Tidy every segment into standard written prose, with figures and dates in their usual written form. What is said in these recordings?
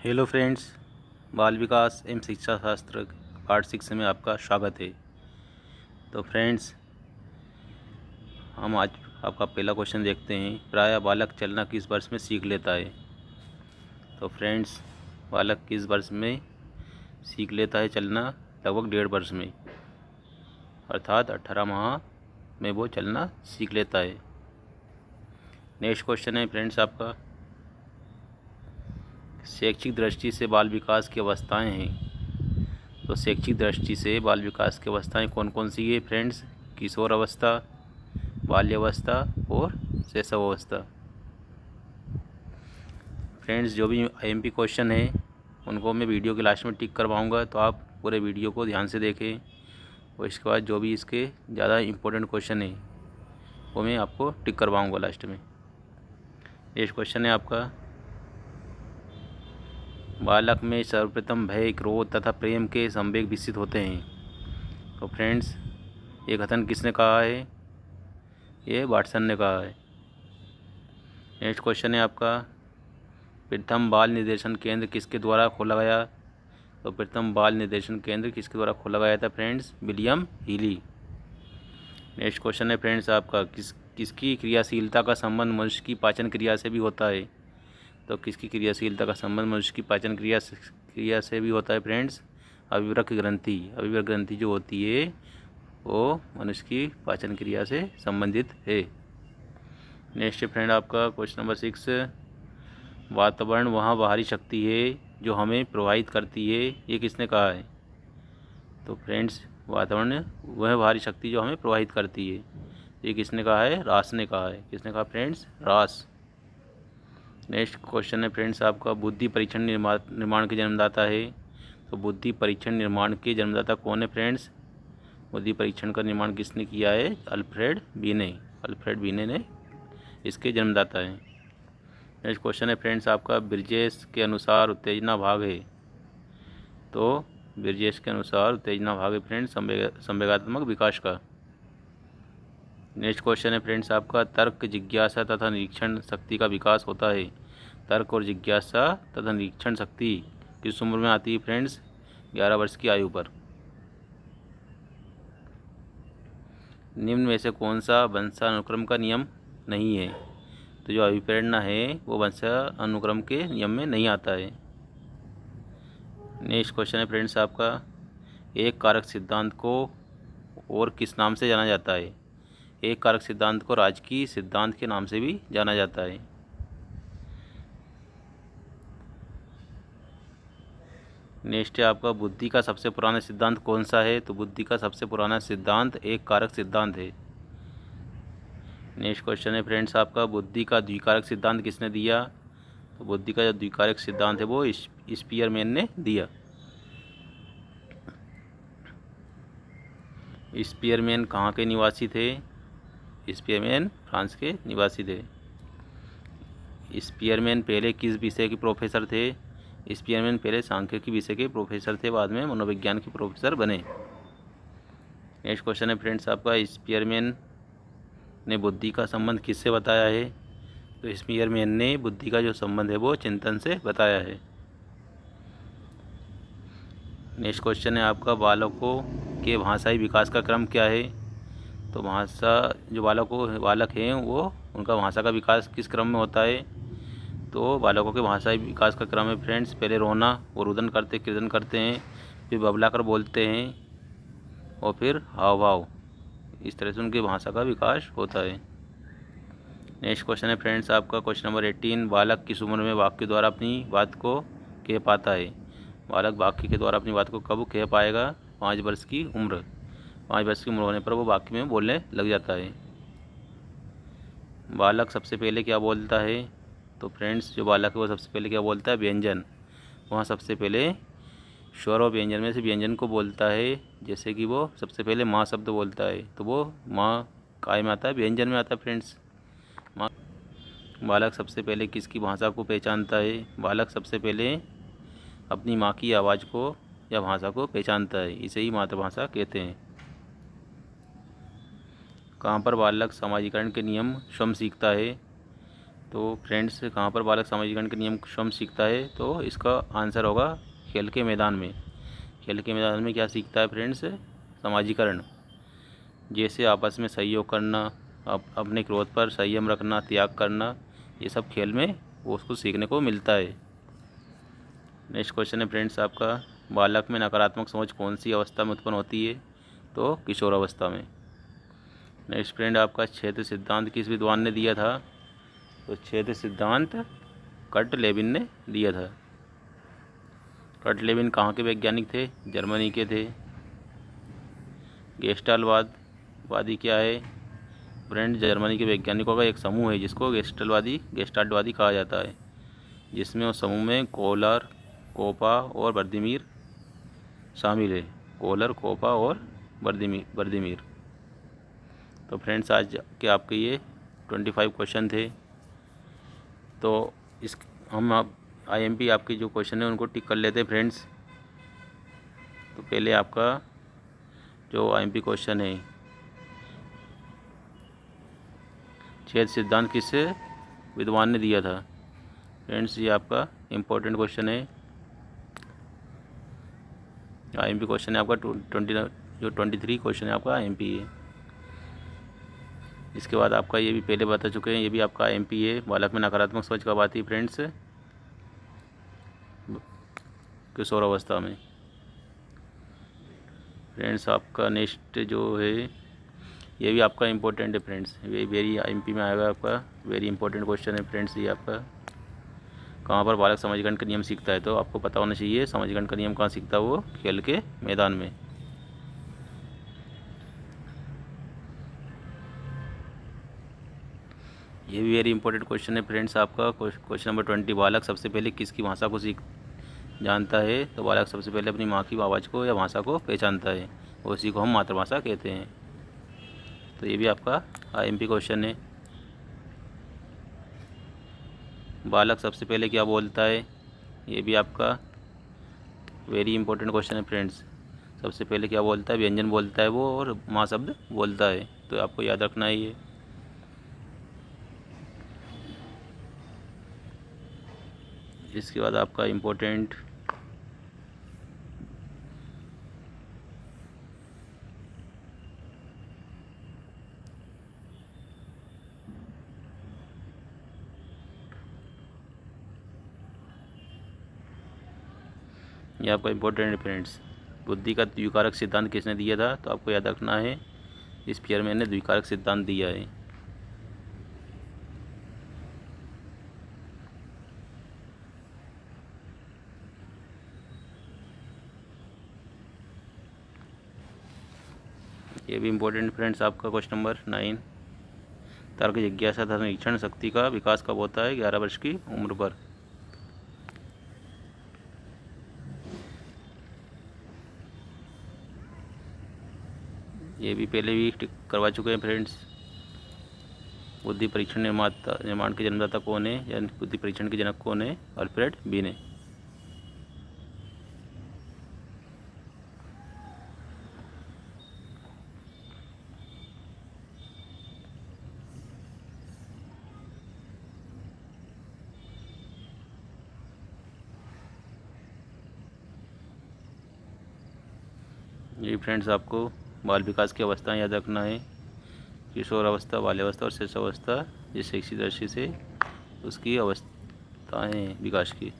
Hello friends, बाल विकास एवं शिक्षा शास्त्र पार्ट 6 में आपका स्वागत है। तो फ्रेंड्स, हम आज आपका पहला क्वेश्चन देखते हैं। प्रायः बालक चलना किस वर्ष में सीख लेता है? तो फ्रेंड्स, बालक किस वर्ष में सीख लेता है चलना? लगभग 1.5 वर्ष में, अर्थात 18 माह में वो चलना सीख लेता है। नेक्स्ट क्वेश्चन है फ्रेंड्स आपका, शैक्षिक दृष्टि से बाल विकास की अवस्थाएं हैं। तो शैक्षिक दृष्टि से बाल विकास की अवस्थाएं कौन कौन सी है फ्रेंड्स? किशोर अवस्था, बाल्यावस्था और शैशवावस्था। फ्रेंड्स, जो भी आईएमपी क्वेश्चन है उनको मैं वीडियो के लास्ट में टिक करवाऊंगा, तो आप पूरे वीडियो को ध्यान से देखें। और इसके बाद जो भी इसके ज़्यादा इम्पोर्टेंट क्वेश्चन है वो मैं आपको टिक करवाऊँगा लास्ट में। नेक्स्ट क्वेश्चन है आपका, बालक में सर्वप्रथम भय, क्रोध तथा प्रेम के संवेग विकसित होते हैं। तो फ्रेंड्स, ये कथन किसने कहा है? ये वाटसन ने कहा है। नेक्स्ट क्वेश्चन है आपका, प्रथम बाल निर्देशन केंद्र किसके द्वारा खोला गया? तो प्रथम बाल निर्देशन केंद्र किसके द्वारा खोला गया था friends? William Healy. Next question है फ्रेंड्स आपका, किसकी क्रियाशीलता का संबंध मनुष्य की पाचन क्रिया से भी होता है? तो किसकी क्रियाशीलता का संबंध मनुष्य की पाचन क्रिया से भी होता है फ्रेंड्स? अविवृक ग्रंथि। अविवृक ग्रंथि जो होती है वो मनुष्य की पाचन क्रिया से संबंधित है। नेक्स्ट फ्रेंड आपका क्वेश्चन नंबर 6, वातावरण वहाँ बाहरी शक्ति है जो हमें प्रभावित करती है, ये किसने कहा है? तो फ्रेंड्स, वातावरण वह बाहरी शक्ति जो हमें प्रभावित करती है, ये किसने कहा है? रास ने कहा है। किसने कहा फ्रेंड्स? रास। नेक्स्ट क्वेश्चन है फ्रेंड्स आपका, बुद्धि परीक्षण निर्माण के जन्मदाता है। तो बुद्धि परीक्षण निर्माण के जन्मदाता कौन है फ्रेंड्स? बुद्धि परीक्षण का निर्माण किसने किया है? अल्फ्रेड बीने। अल्फ्रेड बीने ने इसके जन्मदाता है। नेक्स्ट क्वेश्चन है फ्रेंड्स आपका, ब्रिजेश के अनुसार उत्तेजना भाग है। तो ब्रिजेश के अनुसार उत्तेजना भाग है फ्रेंड्स संवेगात्मक विकास का। नेक्स्ट क्वेश्चन है फ्रेंड्स आपका, तर्क, जिज्ञासा तथा निरीक्षण शक्ति का विकास होता है। तर्क और जिज्ञासा तथा निरीक्षण शक्ति किस उम्र में आती है फ्रेंड्स? 11 वर्ष की आयु पर। निम्न में से कौन सा वंशानुक्रम का नियम नहीं है? तो जो अभिप्रेरणा है वो वंशानुक्रम के नियम में नहीं आता है। नेक्स्ट क्वेश्चन है फ्रेंड्स आपका, एक कारक सिद्धांत को और किस नाम से जाना जाता है? एक कारक सिद्धांत को राजकीय सिद्धांत के नाम से भी जाना जाता है। नेक्स्ट है आपका, बुद्धि का सबसे पुराना सिद्धांत कौन सा है? तो बुद्धि का सबसे पुराना सिद्धांत एक कारक सिद्धांत है। नेक्स्ट क्वेश्चन है फ्रेंड्स आपका, बुद्धि का द्विकारक सिद्धांत किसने दिया? तो बुद्धि का जो द्विकारक सिद्धांत है वो स्पीयरमैन ने दिया। स्पीयरमैन कहाँ के निवासी थे? स्पीयरमैन फ्रांस के निवासी थे। स्पीयरमैन पहले किस विषय के प्रोफेसर थे? स्पीयरमैन पहले सांख्यिकी विषय के प्रोफेसर थे, बाद में मनोविज्ञान के प्रोफेसर बने। नेक्स्ट क्वेश्चन है फ्रेंड्स आपका, स्पीयरमैन ने बुद्धि का संबंध किससे बताया है? तो स्पीयरमैन ने बुद्धि का जो संबंध है वो चिंतन से बताया है। नेक्स्ट क्वेश्चन है आपका, बालकों के भाषाई विकास का क्रम क्या है? तो भाषा जो बालक हैं वो उनका भाषा का विकास किस क्रम में होता है? तो बालकों के भाषाई विकास का क्रम है फ्रेंड्स, पहले रोना और रुदन करते कीर्तन करते हैं, फिर बबलाकर बोलते हैं और फिर हाव भाव। इस तरह से उनकी भाषा का विकास होता है। नेक्स्ट क्वेश्चन है फ्रेंड्स आपका क्वेश्चन नंबर 18, बालक किस उम्र में वाक्य द्वारा अपनी बात को कह पाता है? बालक वाक्य के द्वारा अपनी बात को कब कह पाएगा? 5 वर्ष की उम्र। 5 वर्ष की उम्र होने पर वो वाक्य में बोलने लग जाता है। बालक सबसे पहले क्या बोलता है? तो फ्रेंड्स, जो बालक है वो सबसे पहले क्या बोलता है? व्यंजन। वहाँ सबसे पहले स्वर और व्यंजन में से व्यंजन को बोलता है। जैसे कि वो सबसे पहले माँ शब्द बोलता है, तो वो माँ काय में आता है? व्यंजन में आता है फ्रेंड्स, माँ। बालक सबसे पहले किसकी भाषा को पहचानता है? बालक सबसे पहले अपनी माँ की आवाज़ को या भाषा को पहचानता है, इसे ही मातृभाषा कहते हैं। कहाँ पर बालक सामाजिकरण के नियम स्वयं सीखता है? तो फ्रेंड्स कहाँ पर बालक सामाजिकरण के नियम स्वयं सीखता है, तो इसका आंसर होगा खेल के मैदान में। खेल के मैदान में क्या सीखता है फ्रेंड्स? सामाजिकरण, जैसे आपस में सहयोग करना, अपने क्रोध पर संयम रखना, त्याग करना, ये सब खेल में वो उसको सीखने को मिलता है। नेक्स्ट क्वेश्चन है फ्रेंड्स आपका, बालक में नकारात्मक सोच कौन सी अवस्था में उत्पन्न होती है? तो किशोर अवस्था में। नेक्स्ट फ्रेंड आपका, क्षेत्र सिद्धांत किस विद्वान ने दिया था? तो क्षेत्र सिद्धांत कर्ट लेविन ने दिया था। कर्ट लेविन कहाँ के वैज्ञानिक थे? जर्मनी के थे। गेस्टाल्टवादी क्या है? फ्रेंड जर्मनी के वैज्ञानिकों का एक समूह है जिसको गेस्टाल्टवादी कहा जाता है, जिसमें उस समूह में कोहलर, कोपा और वर्दीमीर शामिल है। कोहलर, कोपा और वर्दीमीर। तो फ्रेंड्स आज के आपके ये 25 क्वेश्चन थे। तो इस हम आप IMP आपकी जो क्वेश्चन है उनको टिक कर लेते हैं फ्रेंड्स। तो पहले आपका जो IMP क्वेश्चन है, क्षेत्र सिद्धांत किस विद्वान ने दिया था? फ्रेंड्स ये आपका इम्पोर्टेंट क्वेश्चन है। IMP क्वेश्चन है आपका 23 क्वेश्चन है आपका IMP है। इसके बाद आपका ये भी पहले बता चुके हैं, ये भी आपका IMP है। बालक में नकारात्मक सोच कब आती है फ्रेंड्स? किशोर अवस्था में। फ्रेंड्स आपका नेक्स्ट जो है ये भी आपका इम्पोर्टेंट है फ्रेंड्स, ये वेरी IMP में आएगा आपका, वेरी इंपॉर्टेंट क्वेश्चन है फ्रेंड्स। ये आपका कहाँ पर बालक सामाजिकरण का नियम सीखता है? तो आपको पता होना चाहिए सामाजिकरण का नियम कहाँ सीखता है, वो खेल के मैदान में। ये भी वेरी इंपॉर्टेंट क्वेश्चन है फ्रेंड्स आपका। क्वेश्चन नंबर 20, बालक सबसे पहले किसकी भाषा को जानता है? तो बालक सबसे पहले अपनी माँ की आवाज़ को या भाषा को पहचानता है, और उसी को हम मातृभाषा कहते हैं। तो ये भी आपका IMP क्वेश्चन है। बालक सबसे पहले क्या बोलता है? ये भी आपका वेरी इंपॉर्टेंट क्वेश्चन है फ्रेंड्स। सबसे पहले क्या बोलता है? व्यंजन बोलता है वो, और माँ शब्द बोलता है। तो आपको याद रखना है ये। इसके बाद आपका इम्पोर्टेंट ये आपका इम्पोर्टेंट है फ्रेंड्स, बुद्धि का द्विकारक सिद्धांत किसने दिया था? तो आपको याद रखना है स्पीयरमैन ने द्विकारक सिद्धांत दिया है। ये भी इम्पोर्टेंट फ्रेंड्स आपका क्वेश्चन नंबर 9, तर्क, जिज्ञासा तथा निरीक्षण शक्ति का विकास कब होता है? 11 वर्ष की उम्र पर। ये भी पहले भी टिक करवा चुके हैं फ्रेंड्स। बुद्धि परीक्षण निर्माण के जन्मदाता कौन है, या बुद्धि परीक्षण के जनक कौन है? अल्फ्रेड बीने। ये फ्रेंड्स आपको बाल विकास की अवस्थाएं याद रखना है, किशोर अवस्था, बाल्यावस्था और शिशुअवस्था, जिस शैक्षिक दृष्टि से उसकी अवस्थाएं विकास की।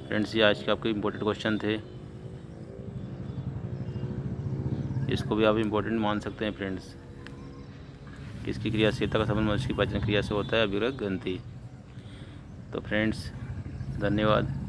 फ्रेंड्स ये आज के आपके इम्पोर्टेंट क्वेश्चन थे, इसको भी आप इम्पोर्टेंट मान सकते हैं फ्रेंड्स। किसकी क्रियाशीलता का संबंध मनुष्य की पाचन क्रिया से होता है? अभिरक ग्रंथि। तो फ्रेंड्स धन्यवाद।